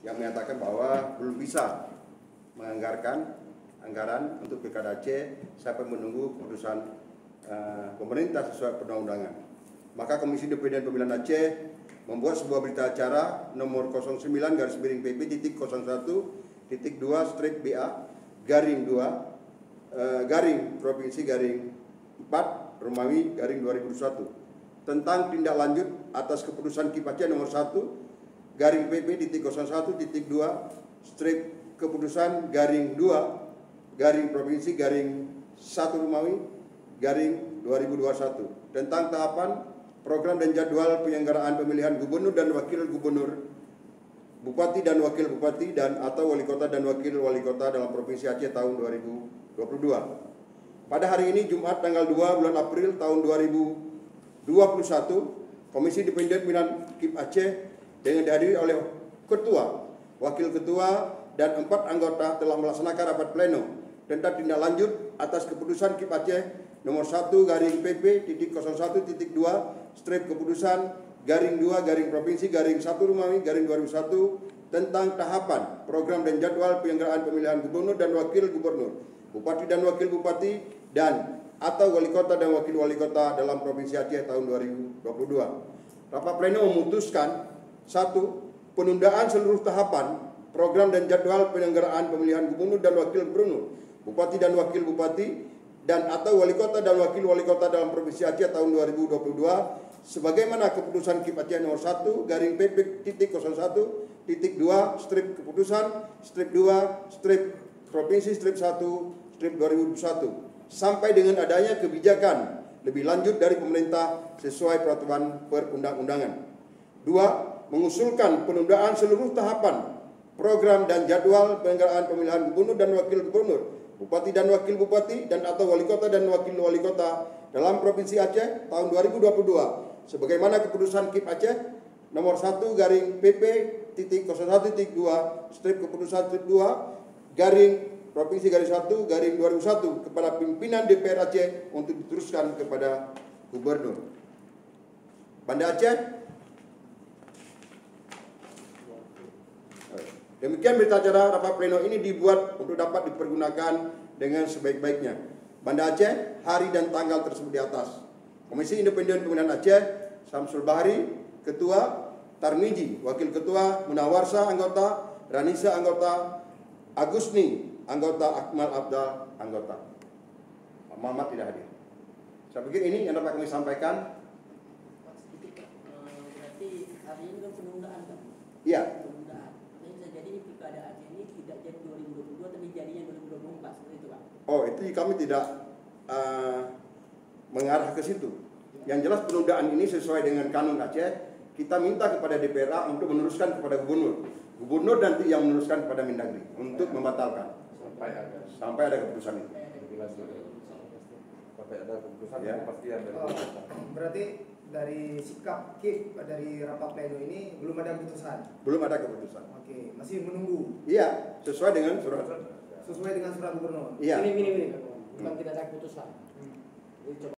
yang menyatakan bahwa belum bisa menganggarkan anggaran untuk Pilkada Aceh sampai menunggu keputusan pemerintah sesuai perundang-undangan. Maka Komisi Independen Pemilihan Aceh membuat sebuah berita acara nomor 09/PP.01/2/BA garing Provinsi _4 Romawi _2021 tentang tindak lanjut atas keputusan KIP Aceh nomor 1/PP.01.2 keputusan Provinsi _1 Romawi _2021 tentang tahapan program dan jadwal penyelenggaraan pemilihan gubernur dan wakil gubernur, bupati dan wakil bupati dan atau wali kota dan wakil wali kota dalam Provinsi Aceh tahun 2022. Pada hari ini Jumat tanggal 2 bulan April tahun 2021, Komisi Independen Pemilihan KIP Aceh dengan dihadiri oleh ketua, wakil ketua dan 4 anggota telah melaksanakan rapat pleno tentang tindak lanjut atas keputusan KIP Aceh nomor 1/PP.01.2 keputusan Provinsi _1 Romawi _2021 tentang tahapan program dan jadwal penyelenggaraan pemilihan gubernur dan wakil gubernur, bupati dan wakil bupati dan atau wali kota dan wakil wali kota dalam Provinsi Aceh tahun 2022. Rapat pleno memutuskan 1. Penundaan seluruh tahapan program dan jadwal penyelenggaraan pemilihan gubernur dan wakil gubernur, bupati dan wakil bupati dan atau wali kota dan wakil wali kota dalam Provinsi Aceh tahun 2022 sebagaimana keputusan KIP Aceh nomor 1/PP.01.2/Provinsi _1/2021 sampai dengan adanya kebijakan lebih lanjut dari pemerintah sesuai peraturan perundang-undangan. 2. Mengusulkan penundaan seluruh tahapan program dan jadwal penyelenggaraan pemilihan gubernur dan wakil gubernur, bupati dan wakil bupati dan atau wali kota dan wakil wali kota dalam Provinsi Aceh tahun 2022 sebagaimana keputusan KIP Aceh nomor 1/PP.01.2 Provinsi _1 kepada pimpinan DPR Aceh untuk diteruskan kepada gubernur. Banda Aceh. Demikian berita acara rapat pleno ini dibuat untuk dapat dipergunakan dengan sebaik-baiknya. Banda Aceh, hari dan tanggal tersebut di atas. Komisi Independen Pemilihan Aceh, Samsul Bahri, Ketua, Tarmiji, Wakil Ketua, Munawarsa, anggota, Ranisa, anggota, Agusni, anggota, Akmal Abdal, anggota. Pak Muhammad tidak hadir. Saya pikir ini yang dapat kami sampaikan. Berarti hari ini kan penundaan kan? Iya. Jadi Pilkada Aceh ini tidak jadi 2022 tapi jadinya 2024 seperti itu Pak. Oh, itu kami tidak mengarah ke situ. Yang jelas penundaan ini sesuai dengan kanun Aceh. Kita minta kepada DPRA untuk meneruskan kepada gubernur. Gubernur nanti yang meneruskan kepada Mendagri untuk membatalkan sampai ada keputusan itu. Sampai ada keputusan ya. Kepastian dari berarti dari sikap KIP dari rapat pleno ini belum ada keputusan. Belum ada keputusan. Oke, masih menunggu. Iya, sesuai dengan surat. Sesuai dengan surat gubernur. Iya. Ini bukan tidak ada keputusan. Jadi coba